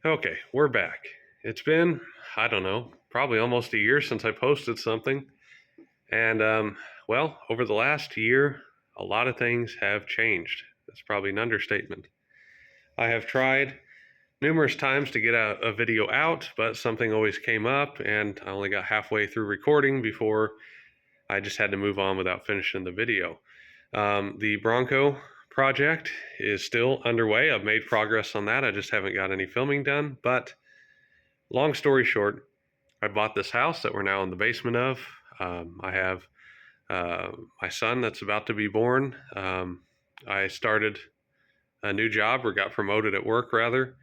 Okay, we're back. It's been, I don't know, probably almost a year since I posted something. And, well, over the last year, a lot of things have changed. That's probably an understatement. I have tried numerous times to get a video out, but something always came up, and I only got halfway through recording before I just had to move on without finishing the video. The Bronco project is still underway. I've made progress on that. I just haven't got any filming done, but long story short, I bought this house that we're now in the basement of. I have my son that's about to be born. I started a new job or got promoted at work, rather.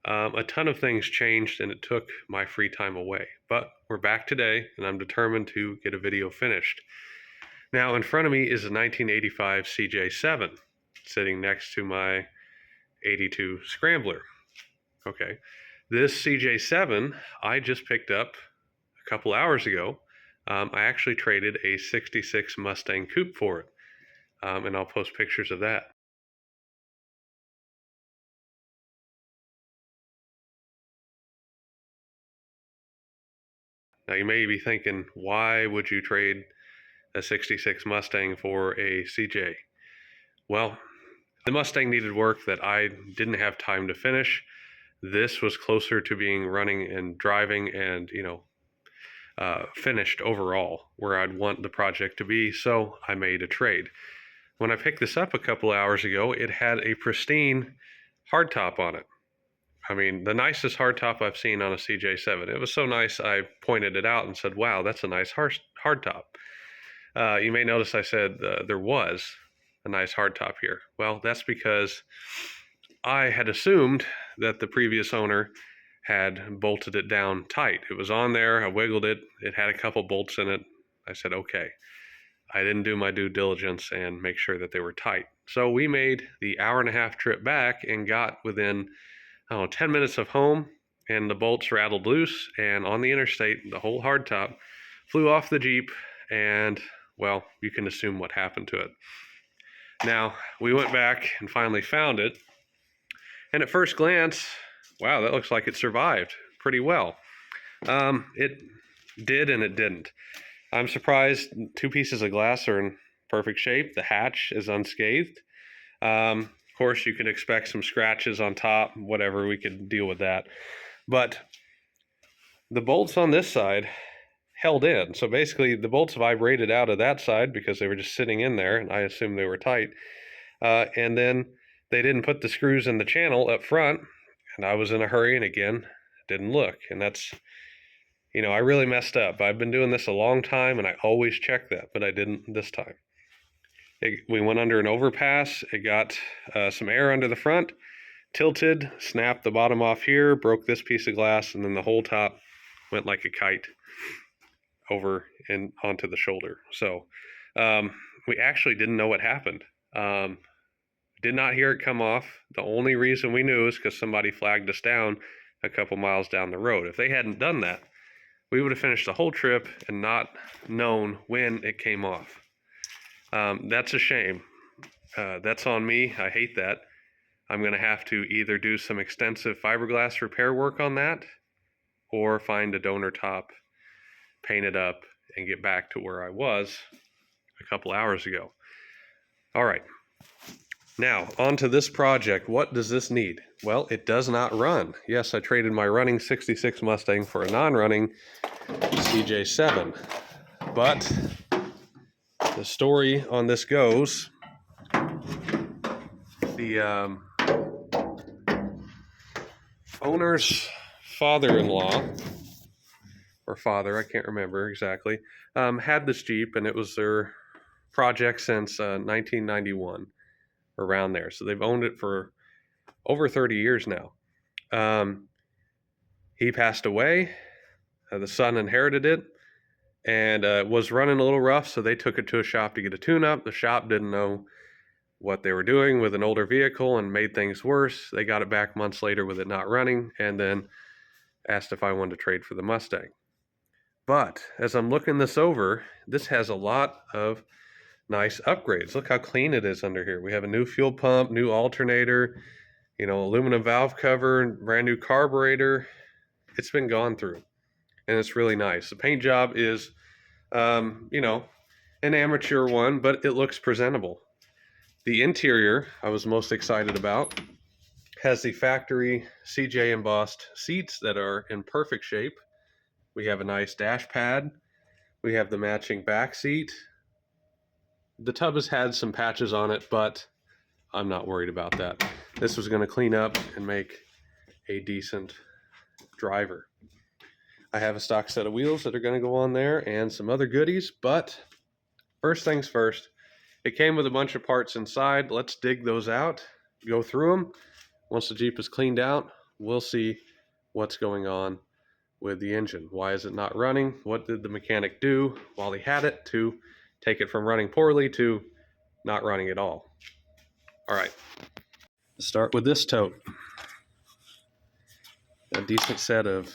A ton of things changed and it took my free time away. But we're back today and I'm determined to get a video finished. Now, in front of me is a 1985 CJ7 sitting next to my 82 Scrambler. Okay. This CJ7 I just picked up a couple hours ago. I actually traded a 66 Mustang Coupe for it, and I'll post pictures of that. Now you may be thinking, why would you trade a 66 Mustang for a CJ? Well, the Mustang needed work that I didn't have time to finish. This was closer to being running and driving and, finished overall where I'd want the project to be, so I made a trade. When I picked this up a couple hours ago, it had a pristine hardtop on it. I mean, the nicest hardtop I've seen on a CJ7. It was so nice, I pointed it out and said, wow, that's a nice hardtop. You may notice I said there was a nice hardtop here. Well, that's because I had assumed that the previous owner had bolted it down tight. It was on there, I wiggled it, it had a couple bolts in it. I said, okay. I didn't do my due diligence and make sure that they were tight. So we made the hour-and-a-half trip back and got within, 10 minutes of home, and the bolts rattled loose, and on the interstate, the whole hardtop flew off the Jeep, and, well, you can assume what happened to it. Now, we went back and finally found it, and at first glance, wow, that looks like it survived pretty well. It did and it didn't. I'm surprised 2 pieces of glass are in perfect shape. The hatch is unscathed. Of course, you can expect some scratches on top, whatever, we could deal with that. But the bolts on this side held in. So basically, the bolts vibrated out of that side because they were just sitting in there, and I assumed they were tight. And then they didn't put the screws in the channel up front, and I was in a hurry, and again, didn't look. And that's, I really messed up. I've been doing this a long time, and I always check that, but I didn't this time. We went under an overpass. It got some air under the front, tilted, snapped the bottom off here, broke this piece of glass, and then the whole top went like a kite over and onto the shoulder. So we actually didn't know what happened. Did not hear it come off. The only reason we knew is because somebody flagged us down a couple miles down the road. If they hadn't done that, we would have finished the whole trip and not known when it came off. That's a shame. That's on me. I hate that. I'm going to have to either do some extensive fiberglass repair work on that or find a donor top, paint it up, and get back to where I was a couple hours ago. All right. Now, on to this project. What does this need? Well, it does not run. Yes, I traded my running 66 Mustang for a non-running CJ7. But the story on this goes, the owner's father-in-law, or father, I can't remember exactly, had this Jeep, and it was their project since 1991. Around there. So they've owned it for over 30 years now. He passed away. The son inherited it and was running a little rough, so they took it to a shop to get a tune-up. The shop didn't know what they were doing with an older vehicle and made things worse. They got it back months later with it not running and then asked if I wanted to trade for the Mustang. But as I'm looking this over, this has a lot of nice upgrades. Look how clean it is under here. We have a new fuel pump, new alternator, You know, aluminum valve cover, brand new carburetor. It's been gone through, and it's really nice. The paint job is, you know, an amateur one, but it looks presentable. The interior I was most excited about has the factory CJ embossed seats that are in perfect shape. We have a nice dash pad. We have the matching back seat. The tub has had some patches on it, but I'm not worried about that. This was going to clean up and make a decent driver. I have a stock set of wheels that are going to go on there and some other goodies, but first things first, it came with a bunch of parts inside. Let's dig those out, go through them. Once the Jeep is cleaned out, we'll see what's going on with the engine. Why is it not running? What did the mechanic do while he had it to take it from running poorly to not running at all? All right, let's start with this tote. A decent set of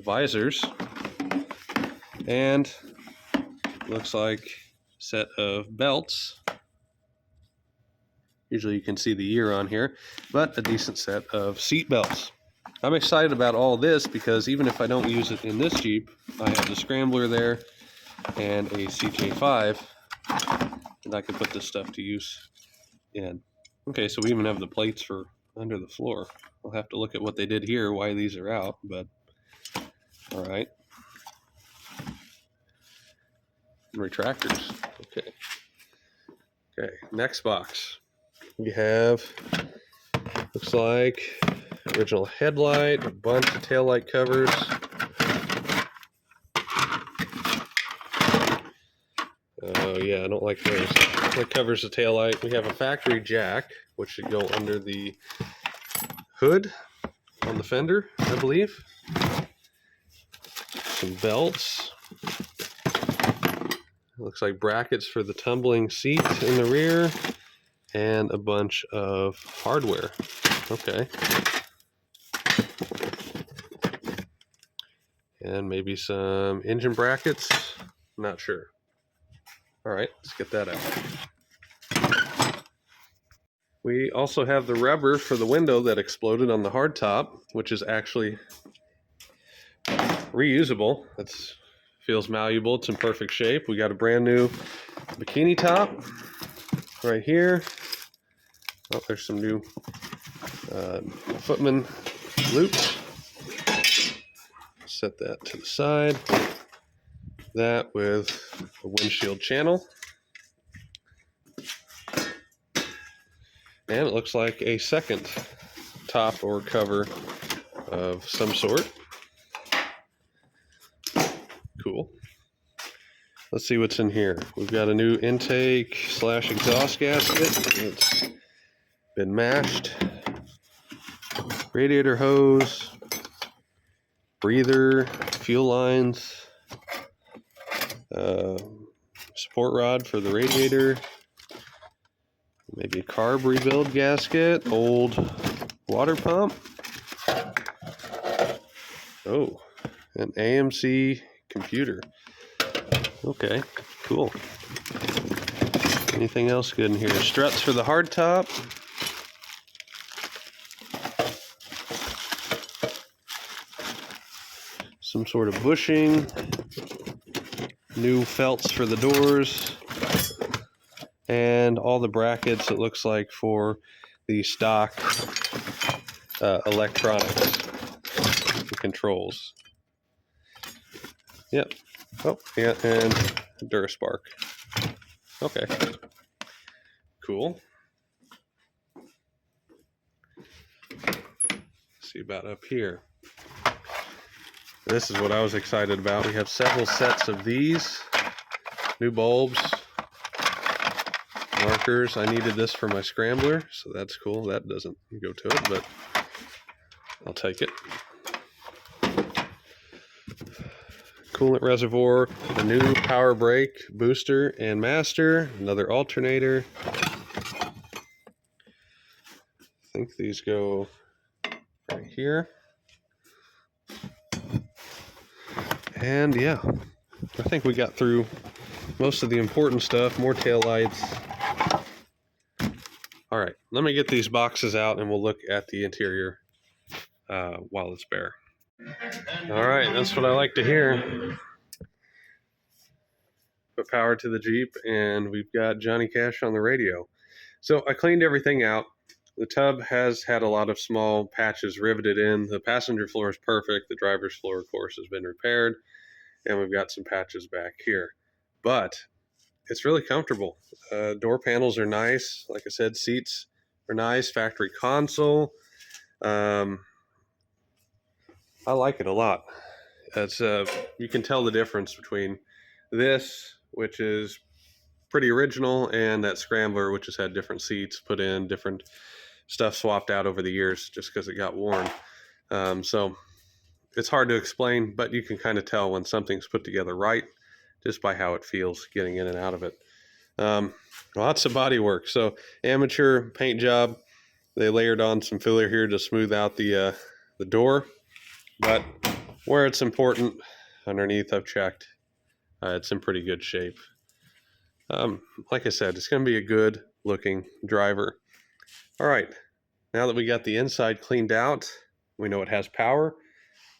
visors and looks like a set of belts. Usually you can see the year on here, but a decent set of seat belts. I'm excited about all this because even if I don't use it in this Jeep, I have the Scrambler there and a CJ7, and I can put this stuff to use in. Okay, so we even have the plates for under the floor. I'll have to look at what they did here, why these are out, but all right. Retractors. Okay. Okay, next box. We have, looks like, original headlight, a bunch of taillight covers. Oh yeah, I don't like those. That covers the taillight. We have a factory jack, which should go under the hood on the fender, I believe. Some belts. Looks like brackets for the tumbling seat in the rear. And a bunch of hardware. Okay. And maybe some engine brackets. Not sure. All right, let's get that out. We also have the rubber for the window that exploded on the hardtop, which is actually reusable. It feels malleable. It's in perfect shape. We got a brand new bikini top right here. Oh, there's some new footman loops. Set that to the side. That with a windshield channel. And it looks like a second top or cover of some sort. Cool. Let's see what's in here. We've got a new intake / exhaust gasket. It's been mashed. Radiator hose. Breather. Fuel lines. Support rod for the radiator. Maybe a carb rebuild gasket. Old water pump. Oh, an AMC computer. Okay, cool. Anything else good in here? Struts for the hardtop. Some sort of bushing. New felts for the doors. And all the brackets, it looks like, for the stock electronics, the controls. Yep. Oh, yeah, and Duraspark. Okay. Cool. Let's see about up here. This is what I was excited about. We have several sets of these. New bulbs. Markers. I needed this for my Scrambler, so that's cool. That doesn't go to it, but I'll take it. Coolant reservoir, a new power brake booster and master, another alternator. I think these go right here. And yeah, I think we got through most of the important stuff. More taillights. All right, let me get these boxes out and we'll look at the interior while it's bare. All right, that's what I like to hear. Put power to the Jeep, and we've got Johnny Cash on the radio. So I cleaned everything out. The tub has had a lot of small patches riveted in. The passenger floor is perfect. The driver's floor, of course, has been repaired, and we've got some patches back here. But it's really comfortable. Door panels are nice. Like I said, seats are nice. Factory console. I like it a lot. It's you can tell the difference between this, which is pretty original, and that Scrambler, which has had different seats put in, different stuff swapped out over the years just because it got worn. So it's hard to explain, but you can kind of tell when something's put together right just by how it feels getting in and out of it. Lots of body work. So amateur paint job. They layered on some filler here to smooth out the door, but where it's important, underneath I've checked. It's in pretty good shape. Like I said, it's going to be a good looking driver. All right, now that we got the inside cleaned out, we know it has power.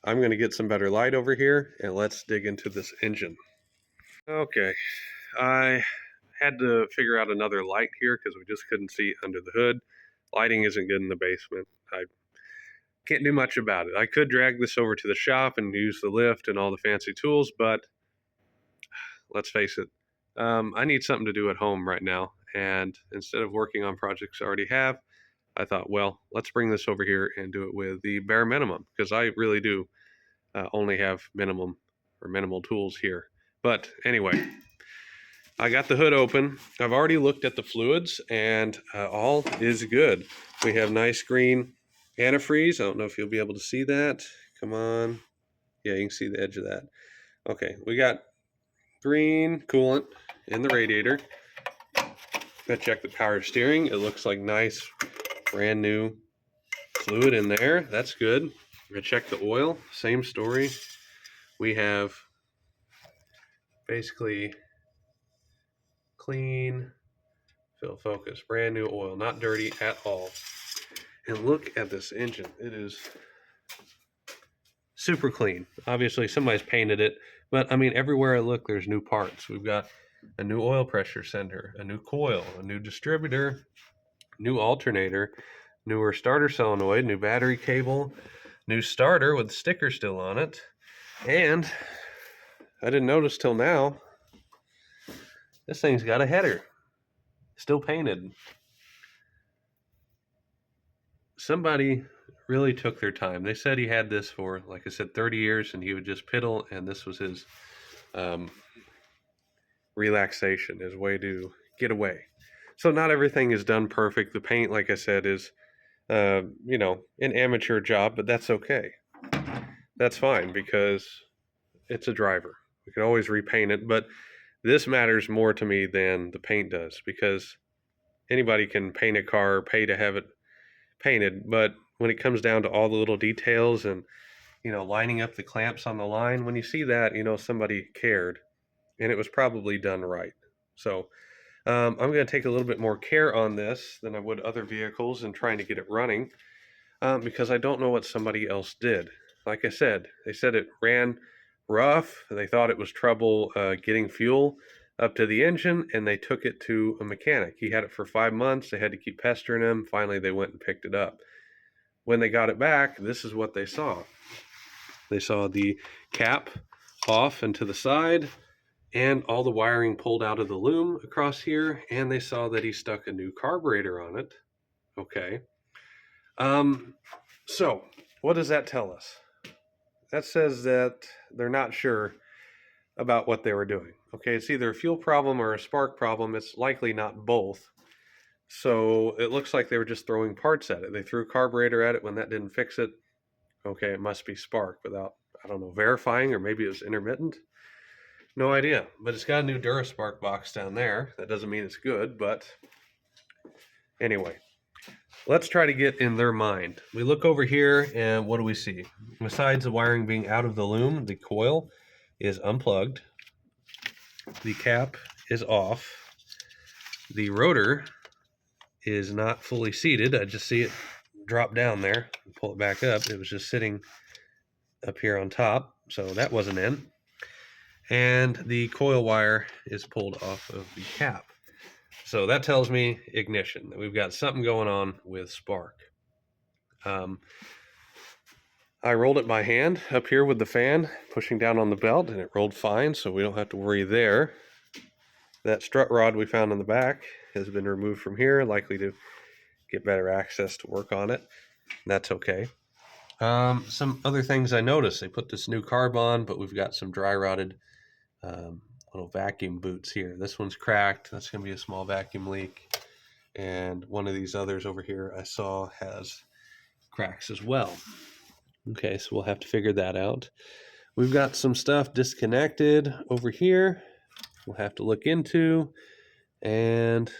I'm going to get some better light over here, and let's dig into this engine. Okay, I had to figure out another light here because we just couldn't see under the hood. Lighting isn't good in the basement. I can't do much about it. I could drag this over to the shop and use the lift and all the fancy tools, but let's face it, I need something to do at home right now. And instead of working on projects I already have, I thought, well, let's bring this over here and do it with the bare minimum, because I really do only have minimal tools here. But anyway, I got the hood open. I've already looked at the fluids, and all is good. We have nice green antifreeze. I don't know if you'll be able to see that. Come on. Yeah, you can see the edge of that. Okay, we got green coolant in the radiator. Gonna check the power steering. It looks like nice, brand new fluid in there. That's good. I'm gonna check the oil. Same story. We have basically clean, fill focus, brand new oil, not dirty at all. And look at this engine. It is super clean. Obviously, somebody's painted it, but I mean, everywhere I look, there's new parts. We've got a new oil pressure sender, a new coil, a new distributor, new alternator, newer starter solenoid, new battery cable, new starter with the sticker still on it. And I didn't notice till now, this thing's got a header, still painted. Somebody really took their time. They said he had this for, like I said, 30 years, and he would just piddle, and this was his relaxation, his way to get away. So not everything is done perfect. The paint, like I said, is, an amateur job, but that's okay. That's fine because it's a driver. We can always repaint it, but this matters more to me than the paint does, because anybody can paint a car, pay to have it painted, but when it comes down to all the little details and lining up the clamps on the line, when you see that, somebody cared, and it was probably done right. So I'm going to take a little bit more care on this than I would other vehicles and trying to get it running, because I don't know what somebody else did. Like I said, they said it ran rough. They thought it was trouble getting fuel up to the engine, and they took it to a mechanic. He had it for 5 months. They had to keep pestering him. Finally, they went and picked it up. When they got it back, this is what they saw. They saw the cap off and to the side, and all the wiring pulled out of the loom across here, and they saw that he stuck a new carburetor on it. Okay. So what does that tell us? That says that they're not sure about what they were doing. Okay, it's either a fuel problem or a spark problem. It's likely not both. So it looks like they were just throwing parts at it. They threw a carburetor at it. When that didn't fix it, okay, it must be spark, without, I don't know, verifying, or maybe it was intermittent. No idea. But it's got a new DuraSpark box down there. That doesn't mean it's good, but anyway, let's try to get in their mind. We look over here, and what do we see? Besides the wiring being out of the loom, the coil is unplugged. The cap is off. The rotor is not fully seated. I just see it drop down there and pull it back up. It was just sitting up here on top, so that wasn't in. And the coil wire is pulled off of the cap. So that tells me ignition, that we've got something going on with spark. I rolled it by hand up here with the fan, pushing down on the belt, and it rolled fine, so we don't have to worry there. That strut rod we found in the back has been removed from here, likely to get better access to work on it. That's okay. Some other things I noticed, they put this new carb on, but we've got some dry rotted little vacuum boots here. This one's cracked. That's going to be a small vacuum leak. And one of these others over here I saw has cracks as well. Okay, so we'll have to figure that out. We've got some stuff disconnected over here we'll have to look into. And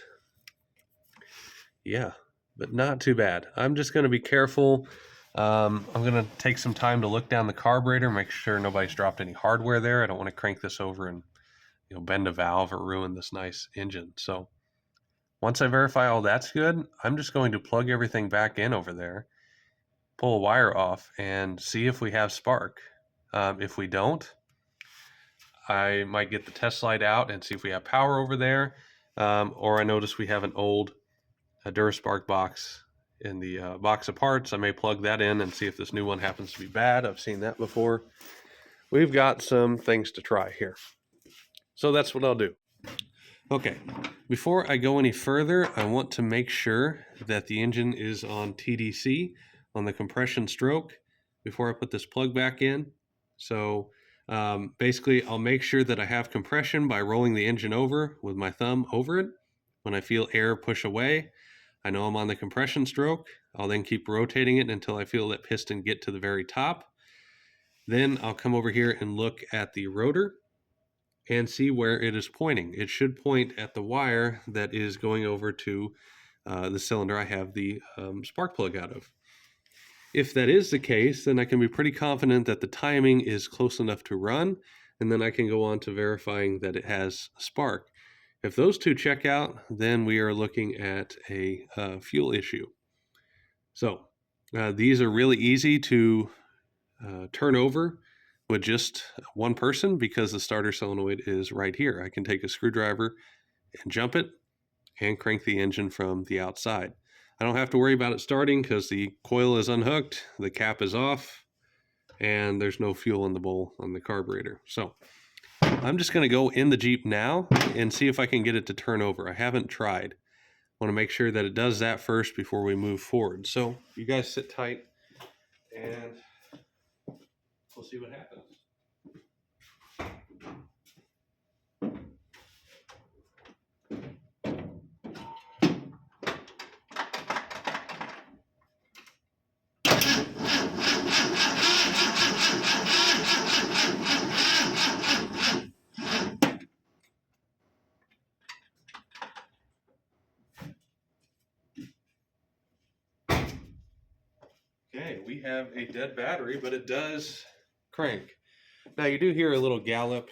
yeah, but not too bad. I'm just going to be careful. I'm going to take some time to look down the carburetor, make sure nobody's dropped any hardware there. I don't want to crank this over and bend a valve or ruin this nice engine. So once I verify all that's good, I'm just going to plug everything back in over there, pull a wire off, and see if we have spark. If we don't, I might get the test light out and see if we have power over there. Or I notice we have an old DuraSpark box in the box of parts. I may plug that in and see if this new one happens to be bad. I've seen that before. We've got some things to try here. So that's what I'll do. Okay, before I go any further, I want to make sure that the engine is on TDC, on the compression stroke, before I put this plug back in. So basically, I'll make sure that I have compression by rolling the engine over with my thumb over it. When I feel air push away, I know I'm on the compression stroke. I'll then keep rotating it until I feel that piston get to the very top. Then I'll come over here and look at the rotor and see where it is pointing. It should point at the wire that is going over to the cylinder I have the spark plug out of. If that is the case, then I can be pretty confident that the timing is close enough to run, and then I can go on to verifying that it has a spark. If those two check out, then we are looking at a fuel issue. So these are really easy to turn over with just one person because the starter solenoid is right here. I can take a screwdriver and jump it and crank the engine from the outside. I don't have to worry about it starting because the coil is unhooked, the cap is off, and there's no fuel in the bowl on the carburetor. So I'm just going to go in the Jeep now and see if I can get it to turn over. I haven't tried. I want to make sure that it does that first before we move forward. So you guys sit tight and we'll see what happens. Okay, we have a dead battery, but it does crank. Now you do hear a little gallop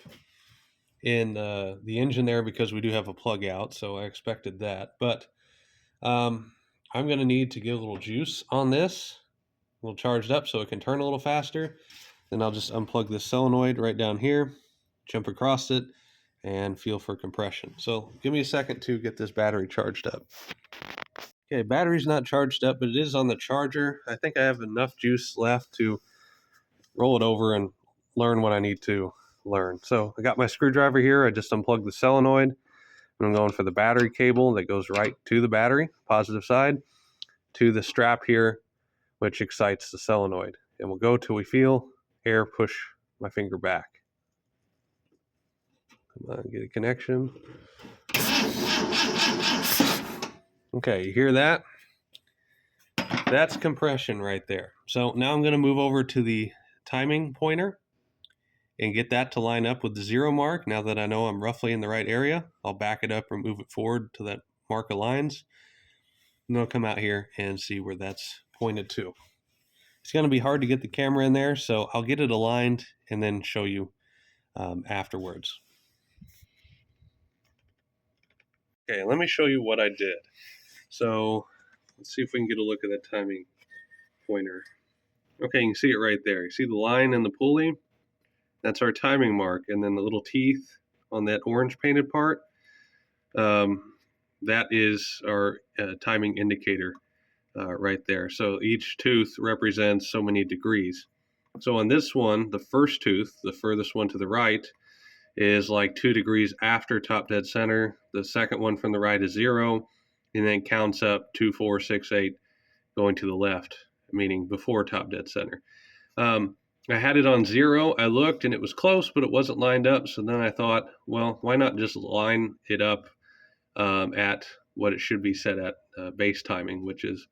in the engine there because we do have a plug out, so I expected that. But I'm going to need to get a little juice on this, a little charged up so it can turn a little faster. Then I'll just unplug this solenoid right down here, jump across it, and feel for compression. So give me a second to get this battery charged up. Okay, battery's not charged up, but it is on the charger. I think I have enough juice left to roll it over and learn what I need to learn. So I got my screwdriver here. I just unplugged the solenoid. And I'm going for the battery cable that goes right to the battery, positive side, to the strap here, which excites the solenoid. And we'll go till we feel air push my finger back. Come on, get a connection. Okay, you hear that? That's compression right there. So now I'm going to move over to the timing pointer and get that to line up with the 0 mark. Now that I know I'm roughly in the right area, I'll back it up or move it forward to that mark aligns. And I'll come out here and see where that's pointed to. It's going to be hard to get the camera in there, so I'll get it aligned and then show you afterwards. Okay, let me show you what I did. So let's see if we can get a look at that timing pointer. Okay, you can see it right there. You see the line and the pulley? That's our timing mark. And then the little teeth on that orange painted part, that is our timing indicator right there. So each tooth represents so many degrees. So on this one, the first tooth, the furthest one to the right, is like 2 degrees after top dead center. The second one from the right is 0, and then counts up 2, 4, 6, 8, going to the left, meaning before top dead center. I had it on 0. I looked and it was close, but it wasn't lined up. So then I thought, well, why not just line it up at what it should be set at base timing, which is,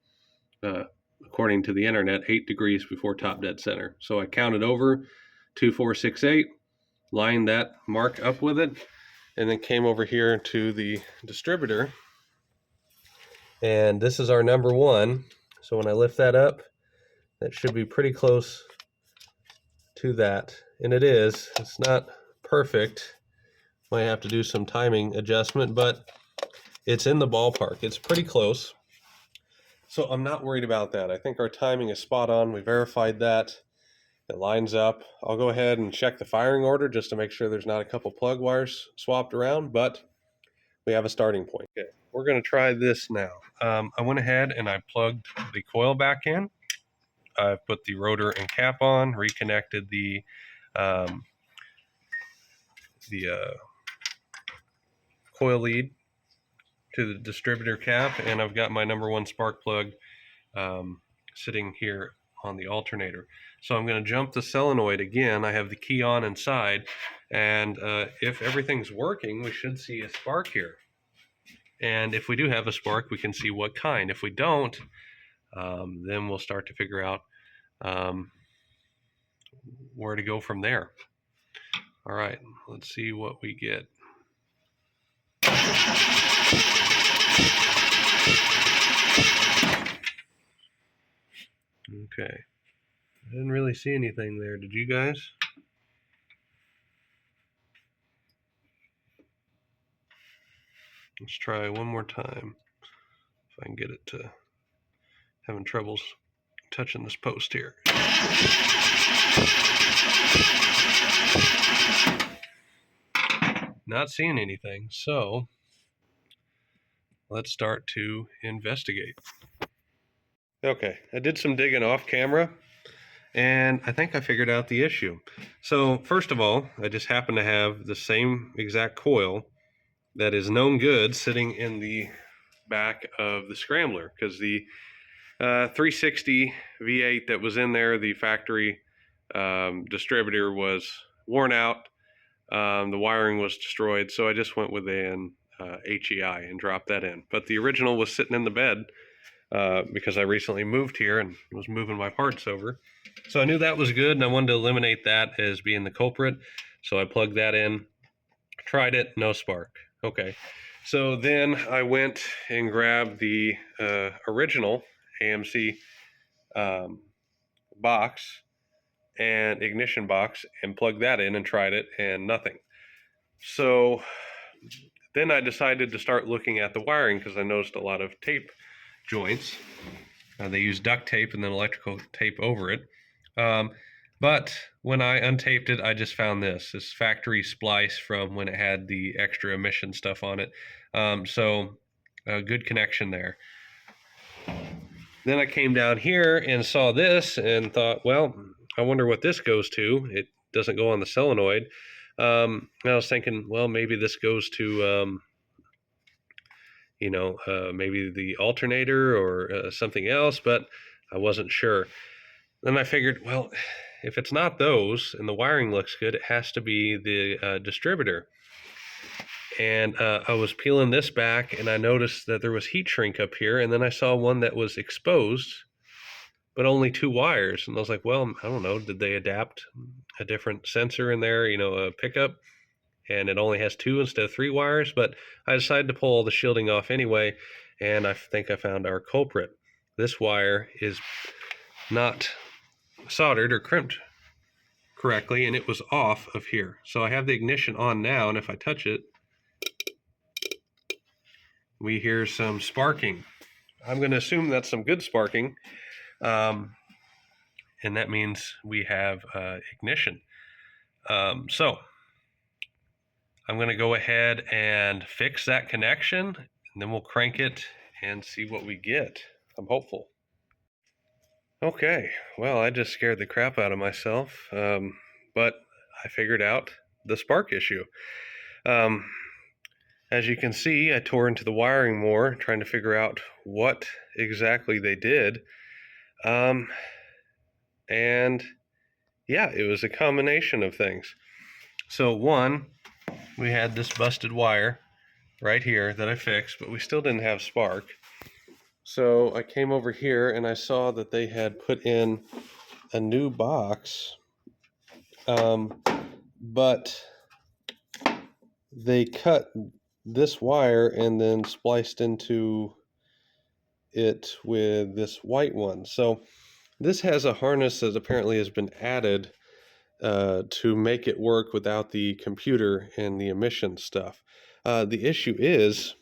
according to the internet, 8 degrees before top dead center. So I counted over 2, 4, 6, 8, lined that mark up with it, and then came over here to the distributor. And this is our number 1. So when I lift that up, that should be pretty close to that. And it is. It's not perfect. Might have to do some timing adjustment, but it's in the ballpark. It's pretty close. So I'm not worried about that. I think our timing is spot on. We verified that. It lines up. I'll go ahead and check the firing order just to make sure there's not a couple plug wires swapped around, but we have a starting point. Okay, we're going to try this now. I went ahead and I plugged the coil back in. I put the rotor and cap on, reconnected the coil lead to the distributor cap, and I've got my number 1 spark plug sitting here on the alternator. So I'm going to jump the solenoid again. I have the key on inside, and if everything's working, we should see a spark here. And if we do have a spark, we can see what kind. If we don't, then we'll start to figure out where to go from there. All right, let's see what we get. Okay, I didn't really see anything there. Did you guys? Let's try one more time. If I can get it to, having troubles touching this post here. Not seeing anything, so let's start to investigate. Okay, I did some digging off camera, and I think I figured out the issue. So first of all, I just happen to have the same exact coil that is known good sitting in the back of the scrambler, because the 360 V8 that was in there, the factory distributor, was worn out. The wiring was destroyed, so I just went with an HEI and dropped that in. But the original was sitting in the bed because I recently moved here and was moving my parts over. So I knew that was good, and I wanted to eliminate that as being the culprit. So I plugged that in, tried it, no spark. Okay, so then I went and grabbed the original AMC box and ignition box and plugged that in and tried it, and nothing. So then I decided to start looking at the wiring, because I noticed a lot of tape joints. They use duct tape and then electrical tape over it. But when I untaped it, I just found this factory splice from when it had the extra emission stuff on it. So a good connection there. Then I came down here and saw this and thought, well, I wonder what this goes to. It doesn't go on the solenoid. I was thinking, well, maybe this goes to, maybe the alternator or something else, but I wasn't sure. Then I figured, well, if it's not those and the wiring looks good, it has to be the distributor. And I was peeling this back, and I noticed that there was heat shrink up here, and then I saw one that was exposed, but only 2 wires. And I was like, well, I don't know, did they adapt a different sensor in there, a pickup, and it only has 2 instead of 3 wires? But I decided to pull all the shielding off anyway, and I think I found our culprit. This wire is not soldered or crimped correctly, and it was off of here. So I have the ignition on now, and if I touch it, we hear some sparking. I'm going to assume that's some good sparking, and that means we have ignition. So I'm going to go ahead and fix that connection, and then we'll crank it and see what we get. I'm hopeful. Okay, well, I just scared the crap out of myself, but I figured out the spark issue. As you can see, I tore into the wiring more, trying to figure out what exactly they did. And yeah, it was a combination of things. So one, we had this busted wire right here that I fixed, but we still didn't have spark. So I came over here and I saw that they had put in a new box, but they cut this wire and then spliced into it with this white one. So this has a harness that apparently has been added to make it work without the computer and the emission stuff. The issue is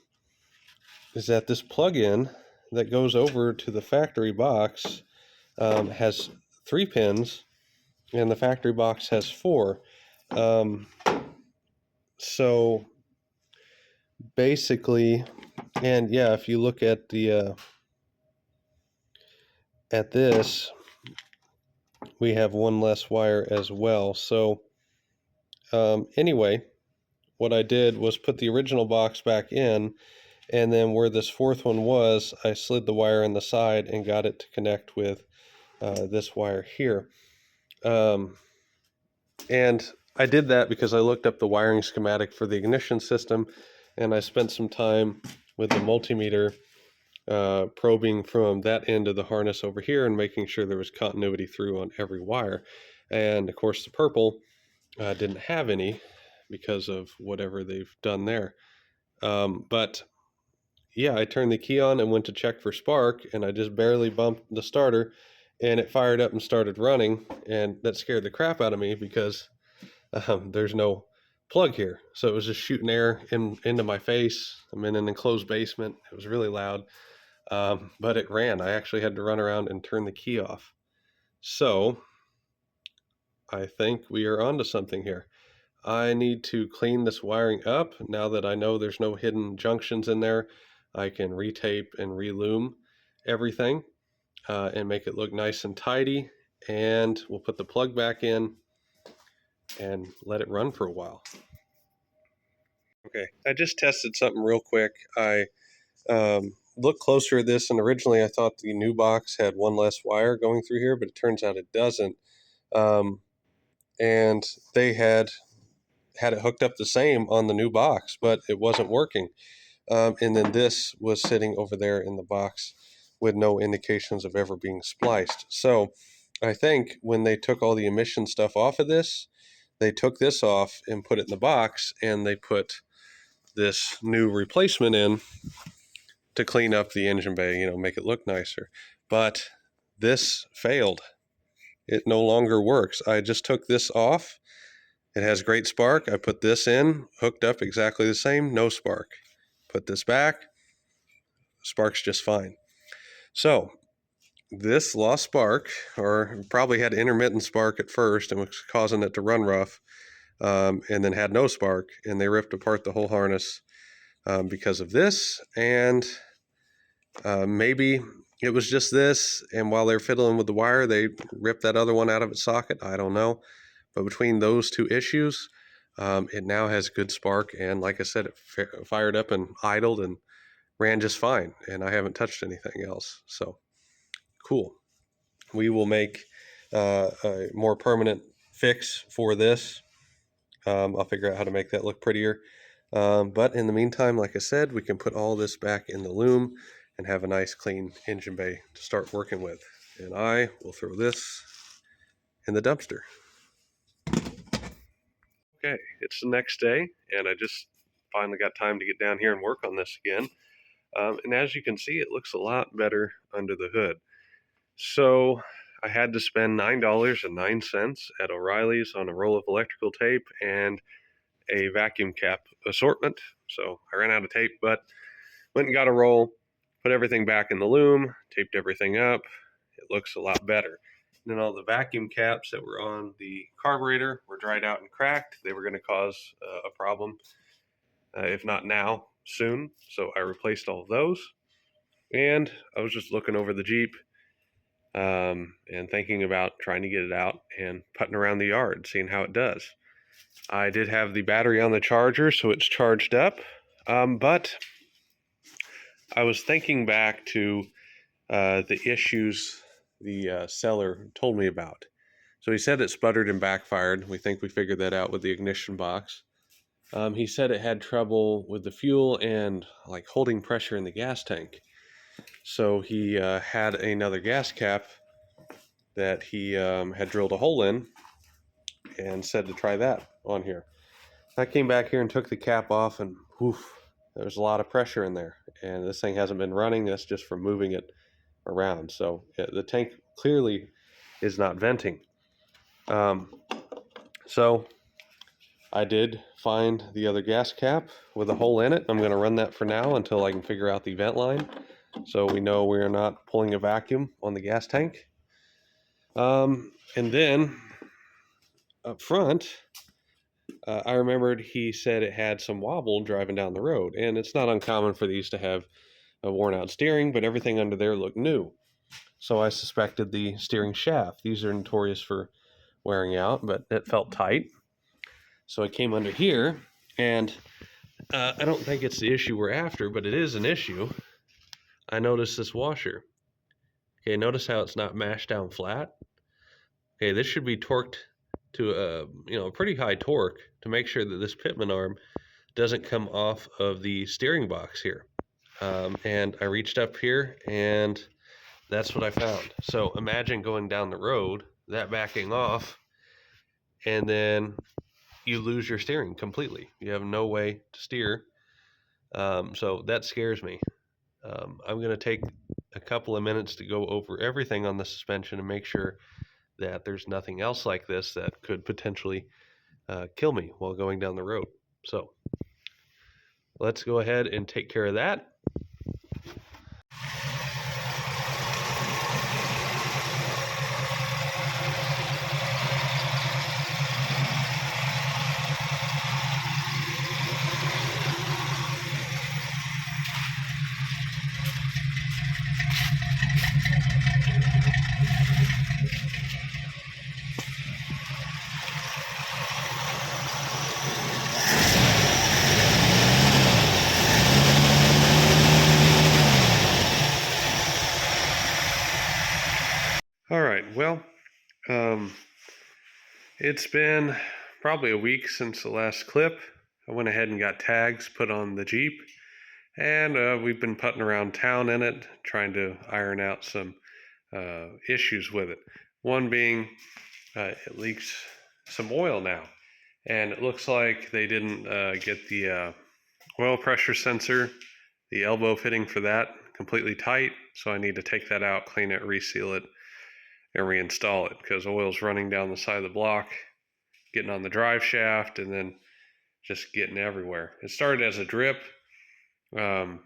that this plug-in that goes over to the factory box has 3 pins, and the factory box has 4. So basically, and yeah, if you look at the at this, we have one less wire as well. So anyway, what I did was put the original box back in, and then where this 4th one was, I slid the wire in the side and got it to connect with this wire here. And I did that because I looked up the wiring schematic for the ignition system, and I spent some time with the multimeter probing from that end of the harness over here and making sure there was continuity through on every wire. And of course the purple didn't have any because of whatever they've done there. But yeah, I turned the key on and went to check for spark, and I just barely bumped the starter and it fired up and started running, and that scared the crap out of me because there's no plug here. So it was just shooting air into my face. I'm in an enclosed basement. It was really loud, but it ran. I actually had to run around and turn the key off. So I think we are onto something here. I need to clean this wiring up. Now that I know there's no hidden junctions in there, I can retape and relume everything and make it look nice and tidy. And we'll put the plug back in and let it run for a while. Okay, I just tested something real quick. I looked closer at this, and originally I thought the new box had one less wire going through here, but it turns out it doesn't. And they had it hooked up the same on the new box, but it wasn't working. And then this was sitting over there in the box with no indications of ever being spliced. So I think when they took all the emission stuff off of this, they took this off and put it in the box, and they put this new replacement in to clean up the engine bay, make it look nicer. But this failed. It no longer works. I just took this off. It has great spark. I put this in, hooked up exactly the same, no spark. Put this back, sparks just fine. So this lost spark, or probably had intermittent spark at first and was causing it to run rough, and then had no spark, and they ripped apart the whole harness because of this. And maybe it was just this, and while they're fiddling with the wire, they ripped that other one out of its socket. I don't know. But between those two issues, it now has good spark, and like I said, it fired up and idled and ran just fine, and I haven't touched anything else. So cool. We will make a more permanent fix for this. I'll figure out how to make that look prettier. But in the meantime, like I said, we can put all this back in the loom and have a nice clean engine bay to start working with. And I will throw this in the dumpster. Okay, it's the next day, and I just finally got time to get down here and work on this again. And as you can see, it looks a lot better under the hood. So I had to spend $9.09 at O'Reilly's on a roll of electrical tape and a vacuum cap assortment. So I ran out of tape, but went and got a roll, Put everything back in the loom, taped everything up. It looks a lot better. And then all the vacuum caps that were on the carburetor were dried out and cracked. They were going to cause a problem, if not now, soon. So I replaced all of those. And I was just looking over the Jeep and thinking about trying to get it out and putting around the yard, seeing how it does. I did have the battery on the charger, so it's charged up. But I was thinking back to the issues the seller told me about. So he said it sputtered and backfired. We think we figured that out with the ignition box. He said it had trouble with the fuel and like holding pressure in the gas tank. So he had another gas cap that he had drilled a hole in and said to try that on here. I came back here and took the cap off, and woof, there was a lot of pressure in there. And this thing hasn't been running. That's just from moving it around. So the tank clearly is not venting. So I did find the other gas cap with a hole in it. I'm going to run that for now until I can figure out the vent line, so we know we're not pulling a vacuum on the gas tank. And then up front, I remembered he said it had some wobble driving down the road, and it's not uncommon for these to have a worn out steering, but everything under there looked new. So I suspected the steering shaft. These are notorious for wearing out, but it felt tight. So I came under here, and I don't think it's the issue we're after, but it is an issue. I noticed this washer. Okay, notice how it's not mashed down flat. Okay, this should be torqued to a pretty high torque to make sure that this pitman arm doesn't come off of the steering box here. And I reached up here, and that's what I found. So imagine going down the road, that backing off, and then you lose your steering completely. You have no way to steer. So that scares me. I'm going to take a couple of minutes to go over everything on the suspension and make sure that there's nothing else like this that could potentially kill me while going down the road. So let's go ahead and take care of that. All right, well, it's been probably a week since the last clip. I went ahead and got tags put on the Jeep, and we've been putting around town in it, trying to iron out some issues with it. One being it leaks some oil now, and it looks like they didn't get the oil pressure sensor, the elbow fitting for that, completely tight, so I need to take that out, clean it, reseal it, and reinstall it, because oil's running down the side of the block, getting on the drive shaft, and then just getting everywhere. It started as a drip, a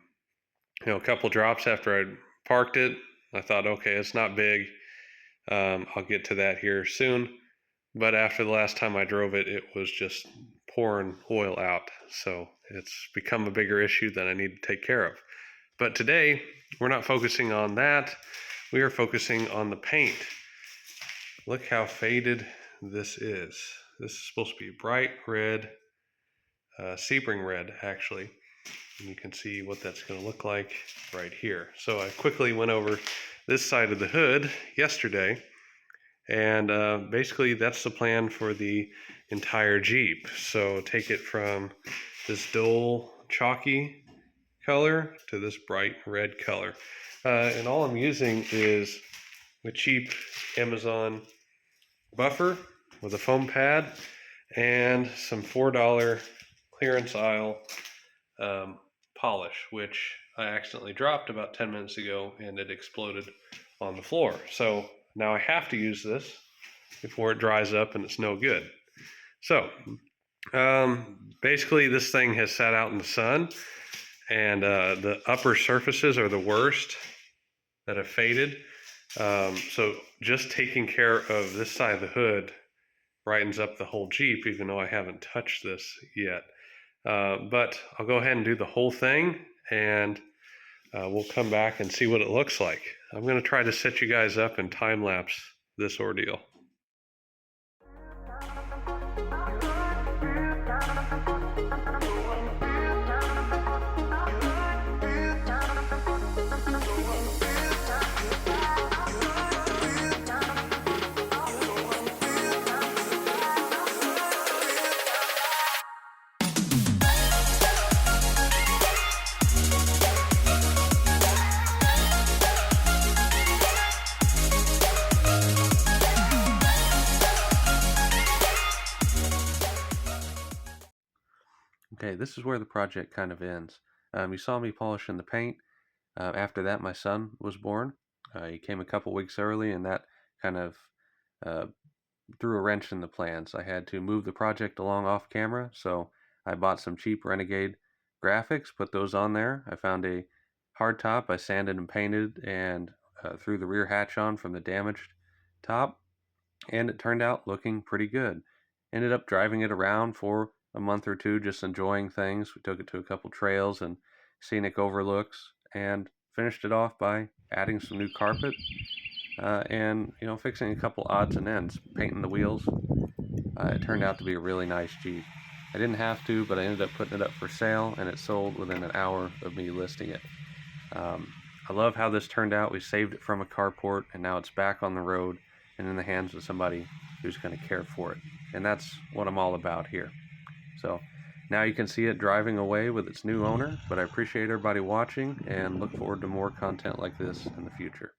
couple drops after I parked it. I thought, okay, it's not big. I'll get to that here soon. But after the last time I drove it, it was just pouring oil out. So it's become a bigger issue that I need to take care of. But today, we're not focusing on that. We are focusing on the paint. Look how faded this is. This is supposed to be bright red, Sebring red, actually. And you can see what that's going to look like right here. So I quickly went over this side of the hood yesterday, and basically that's the plan for the entire Jeep. So take it from this dull chalky color to this bright red color. And all I'm using is a cheap Amazon buffer with a foam pad and some $4 clearance aisle polish, which I accidentally dropped about 10 minutes ago, and it exploded on the floor. So now I have to use this before it dries up and it's no good. So basically this thing has sat out in the sun, and the upper surfaces are the worst that have faded. So just taking care of this side of the hood brightens up the whole Jeep, even though I haven't touched this yet. But I'll go ahead and do the whole thing, and we'll come back and see what it looks like. I'm going to try to set you guys up and time lapse this ordeal. Okay, this is where the project kind of ends. You saw me polishing the paint. After that, my son was born. He came a couple weeks early, and that kind of uh, threw a wrench in the plans. I had to move the project along off camera, so I bought some cheap Renegade graphics, put those on there. I found a hard top I sanded and painted and threw the rear hatch on from the damaged top, and it turned out looking pretty good. Ended up driving it around for a month or two, just enjoying things. We took it to a couple trails and scenic overlooks, and finished it off by adding some new carpet and fixing a couple odds and ends, painting the wheels. It turned out to be a really nice Jeep. I didn't have to, but I ended up putting it up for sale, and it sold within an hour of me listing it. I love how this turned out. We saved it from a carport, and now it's back on the road and in the hands of somebody who's going to care for it. And that's what I'm all about here. So now you can see it driving away with its new owner, but I appreciate everybody watching and look forward to more content like this in the future.